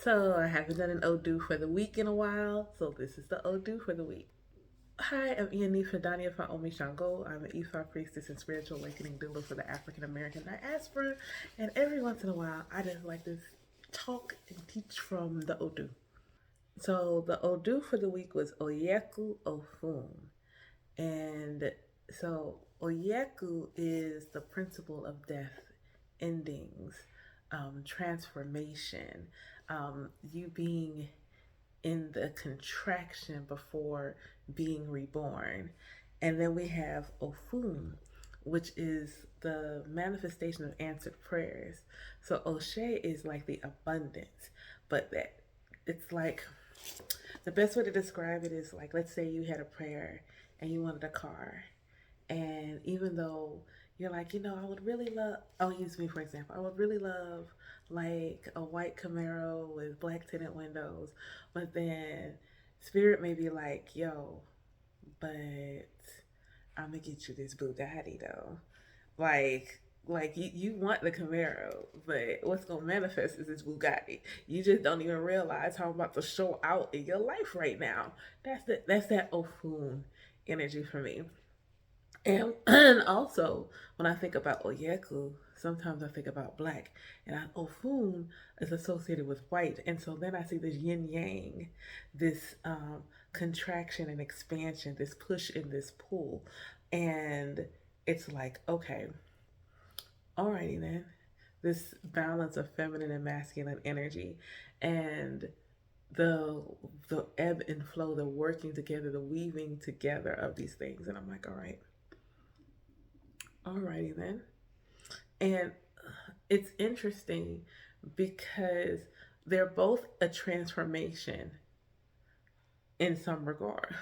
So I haven't done an Odu for the week in a while, so this is the Odu for the week. Hi, I'm Ianifa Dania from Omi Shango. I'm an Ifa priestess and spiritual awakening doula for the African American diaspora, and every once in a while, I just like to talk and teach from the Odu. So the Odu for the week was Oyeku Ofun, and so Oyeku is the principle of death, endings, transformation, you being in the contraction before being reborn. And then we have Ofun, which is the manifestation of answered prayers. So Oshe is like the abundance, but that it's like the best way to describe it is like, let's say you had a prayer and you wanted a car, and even though you're like, I would really love, I'll use me for example, I would really love like a white Camaro with black tinted windows, but then spirit may be like, yo, but I'm gonna get you this Bugatti though. Like, you want the Camaro, but what's gonna manifest is this Bugatti. You just don't even realize how I'm about to show out in your life right now. That's that Ofun energy for me. And also, when I think about Oyeku, sometimes I think about black, and Ofun is associated with white, and so then I see this yin yang, this contraction and expansion, this push and this pull, and it's like, okay, alrighty then, this balance of feminine and masculine energy, and the the ebb and flow, the working together, the weaving together of these things, and I'm like, all right, alrighty then. And it's interesting because they're both a transformation in some regard.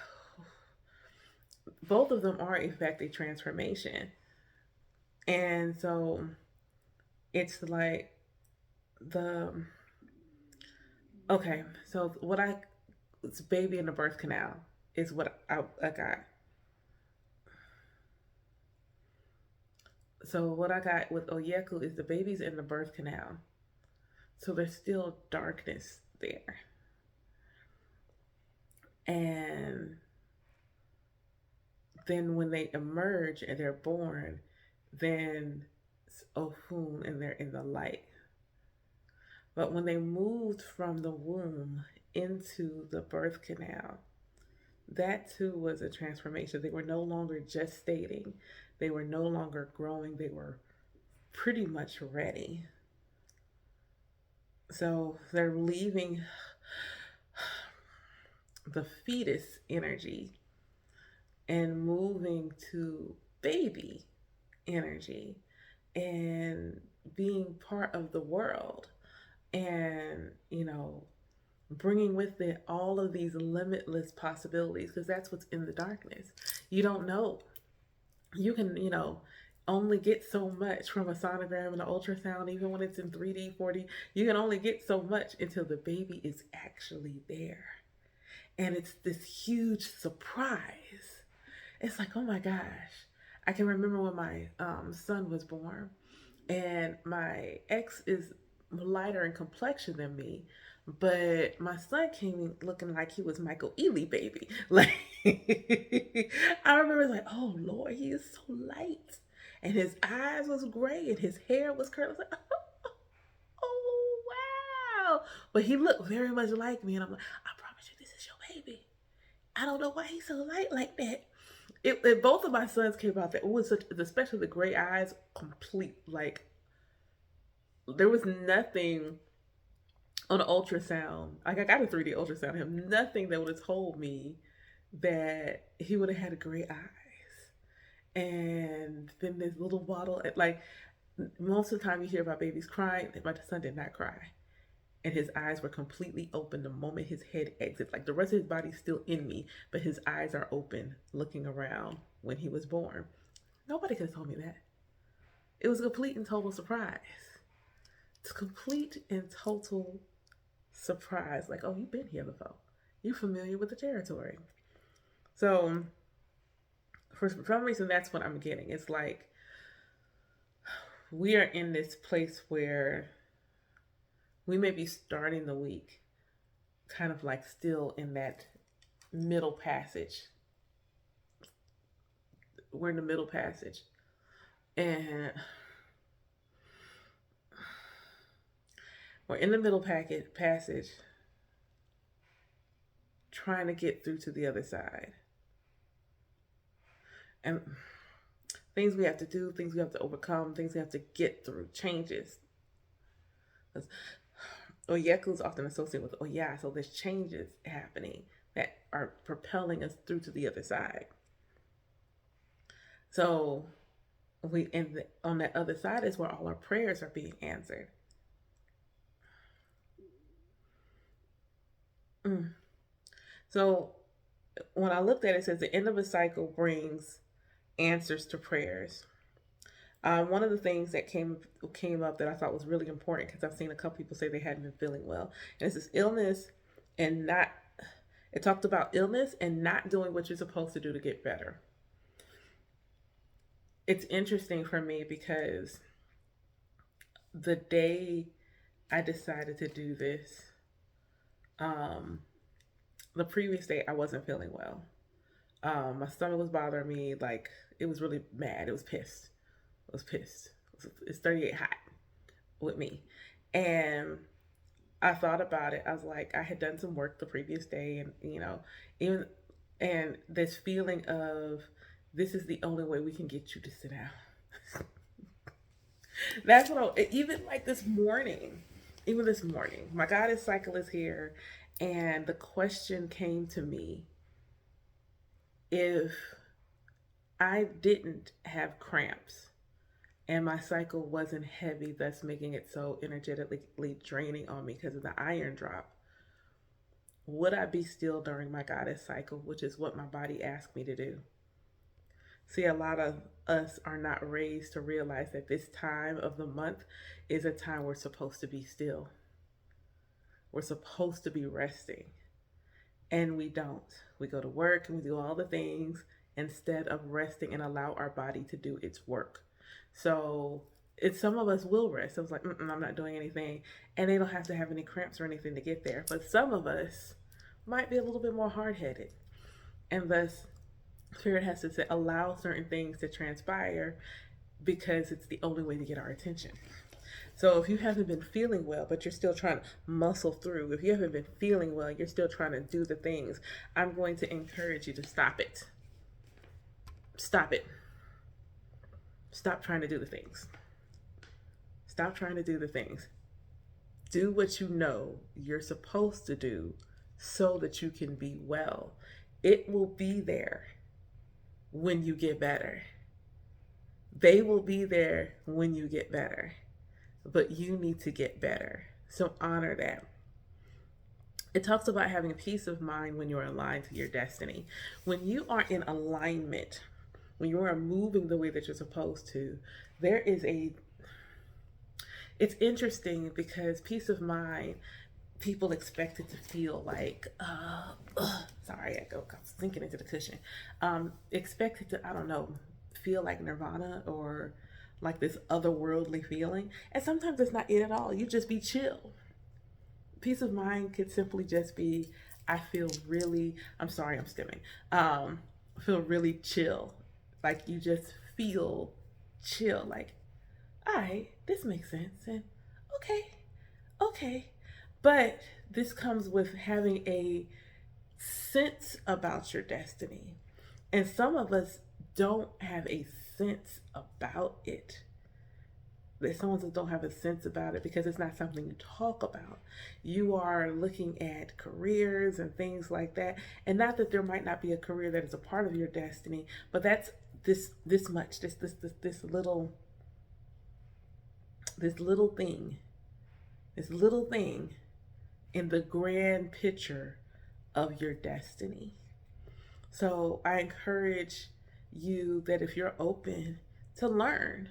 Both of them are, in fact, a transformation. And so it's like the, okay, so it's baby in the birth canal is what I got. So what I got with Oyeku is the baby's in the birth canal. So there's still darkness there. And then when they emerge and they're born, then it's Ofun and they're in the light. But when they moved from the womb into the birth canal, that too was a transformation. They were no longer gestating, they were no longer growing, they were pretty much ready. So they're leaving the fetus energy and moving to baby energy and being part of the world, and bringing with it all of these limitless possibilities, because that's what's in the darkness. You don't know. You can only get so much from a sonogram and an ultrasound, even when it's in 3D 4D. You can only get so much until the baby is actually there, and it's this huge surprise. It's like, oh my gosh. I can remember when my son was born, and my ex is lighter in complexion than me, but my son came in looking like he was Michael Ealy baby. Like I remember like, oh Lord, he is so light, and his eyes was gray, and his hair was curly. I was like, oh wow, but he looked very much like me, and I'm like, I promise you, this is your baby. I don't know why he's so light like that. Both of my sons came out that was such, especially the gray eyes, complete like there was nothing on an ultrasound. Like I got a 3D ultrasound of him, nothing that would have told me that he would have had gray eyes. And then this little bottle, like most of the time you hear about babies crying, my son did not cry. And his eyes were completely open the moment his head exits. Like the rest of his body's still in me, but his eyes are open, looking around when he was born. Nobody could have told me that. It was a complete and total surprise. It's complete and total surprise. Like, oh, you've been here before. You're familiar with the territory. So, for some reason, that's what I'm getting. It's like we are in this place where we may be starting the week kind of like still in that middle passage. We're in the middle passage. And we're in the middle passage trying to get through to the other side. And things we have to do, things we have to overcome, things we have to get through, changes. Oyeku is often associated with Oya, so there's changes happening that are propelling us through to the other side. So on that other side is where all our prayers are being answered. So when I looked at it, it says the end of a cycle brings answers to prayers. One of the things that came up that I thought was really important, because I've seen a couple people say they hadn't been feeling well, and it's this illness and not. It talked about illness and not doing what you're supposed to do to get better. It's interesting for me because the day I decided to do this, um, the previous day I wasn't feeling well. My stomach was bothering me, like it was really mad. It was pissed. It was pissed. It's 38 hot with me. And I thought about it. I was like, I had done some work the previous day, and even and this feeling of this is the only way we can get you to sit down. That's what even like this morning, even this morning, my goddess cycle is here, and the question came to me: if I didn't have cramps and my cycle wasn't heavy, thus making it so energetically draining on me because of the iron drop, would I be still during my goddess cycle, which is what my body asked me to do? See, a lot of us are not raised to realize that this time of the month is a time we're supposed to be still. We're supposed to be resting. And we don't. We go to work and we do all the things instead of resting and allow our body to do its work. So some of us will rest. I was like, I'm not doing anything. And they don't have to have any cramps or anything to get there. But some of us might be a little bit more hard-headed. And thus, Spirit has to say, allow certain things to transpire because it's the only way to get our attention. So if you haven't been feeling well, but you're still trying to muscle through, if you haven't been feeling well, you're still trying to do the things, I'm going to encourage you to stop it. Stop it. Stop trying to do the things. Stop trying to do the things. Do what you know you're supposed to do so that you can be well. It will be there when you get better. They will be there when you get better. But you need to get better. So honor that. It talks about having peace of mind when you're aligned to your destiny. When you are in alignment, when you are moving the way that you're supposed to, it's interesting because peace of mind, people expect it to feel like, sorry, I was sinking into the cushion. Expect it to, I don't know, feel like nirvana or like this otherworldly feeling. And sometimes it's not it at all. You just be chill. Peace of mind could simply just be, I feel really, I'm sorry, I'm stimming. Feel really chill. Like you just feel chill. Like, all right, this makes sense. And okay. But this comes with having a sense about your destiny. And some of us don't have a sense about it. There's some of us don't have a sense about it because it's not something you talk about. You are looking at careers and things like that. And not that there might not be a career that is a part of your destiny, but that's this little thing in the grand picture of your destiny. So I encourage you that if you're open to learn,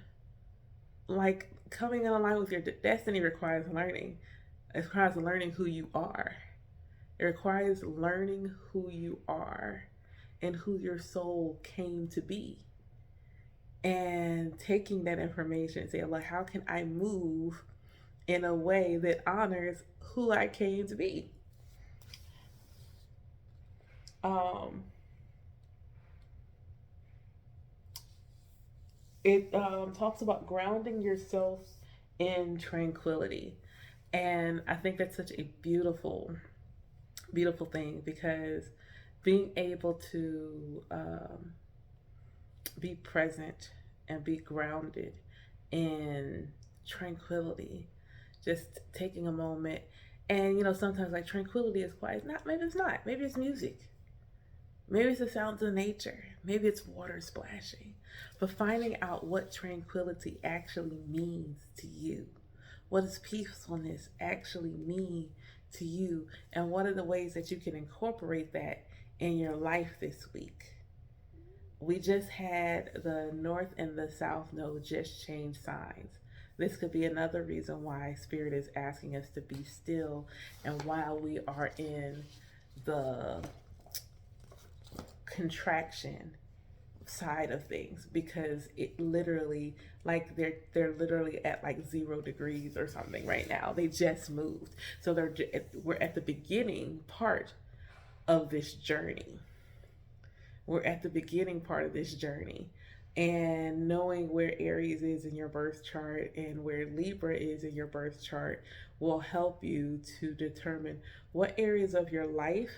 like coming in line with your destiny requires learning. It requires learning who you are. It requires learning who you are and who your soul came to be. And taking that information and say, like, how can I move in a way that honors who I came to be. Um, it talks about grounding yourself in tranquility. And I think that's such a beautiful, beautiful thing because being able to be present and be grounded in tranquility, just taking a moment. And sometimes like tranquility is quiet. Not maybe it's not. Maybe it's music. Maybe it's the sounds of nature. Maybe it's water splashing. But finding out what tranquility actually means to you. What does peacefulness actually mean to you? And what are the ways that you can incorporate that in your life this week? We just had the North and the South Node just change signs. This could be another reason why Spirit is asking us to be still and while we are in the contraction side of things, because it literally, like, they're literally at like 0 degrees or something right now. They just moved, so we're at the beginning part of this journey. We're at the beginning part of this journey. And knowing where Aries is in your birth chart and where Libra is in your birth chart will help you to determine what areas of your life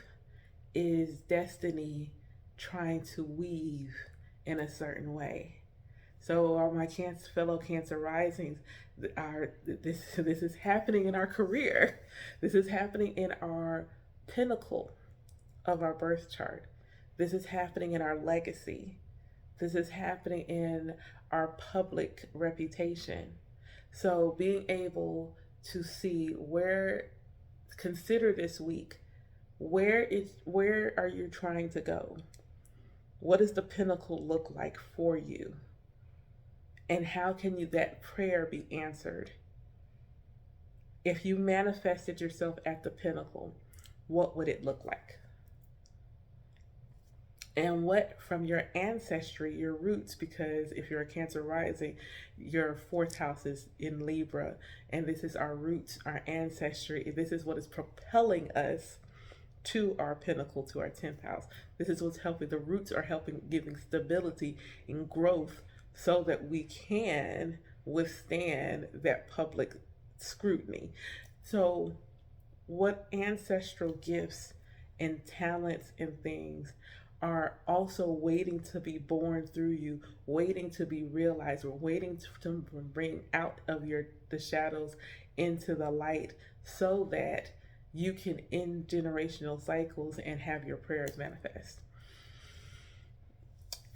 is destiny trying to weave in a certain way. So, all my fellow Cancer risings, this is happening in our career. This is happening in our pinnacle of our birth chart. This is happening in our legacy. This is happening in our public reputation. So, being able to see consider this week, where are you trying to go? What does the pinnacle look like for you? And how can that prayer be answered? If you manifested yourself at the pinnacle, what would it look like? And what from your ancestry, your roots, because if you're a Cancer rising, your fourth house is in Libra, and this is our roots, our ancestry. This is what is propelling us to our pinnacle, to our 10th house. This is what's helping. The roots are helping, giving stability and growth so that we can withstand that public scrutiny. So, what ancestral gifts and talents and things are also waiting to be born through you, waiting to be realized, or waiting to bring out of the shadows into the light, so that you can end generational cycles and have your prayers manifest.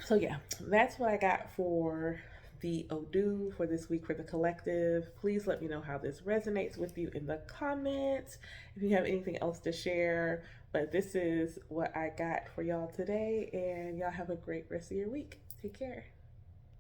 So yeah, that's what I got for the Odu for this week for the collective. Please let me know how this resonates with you in the comments. If you have anything else to share, but this is what I got for y'all today, and y'all have a great rest of your week. Take care.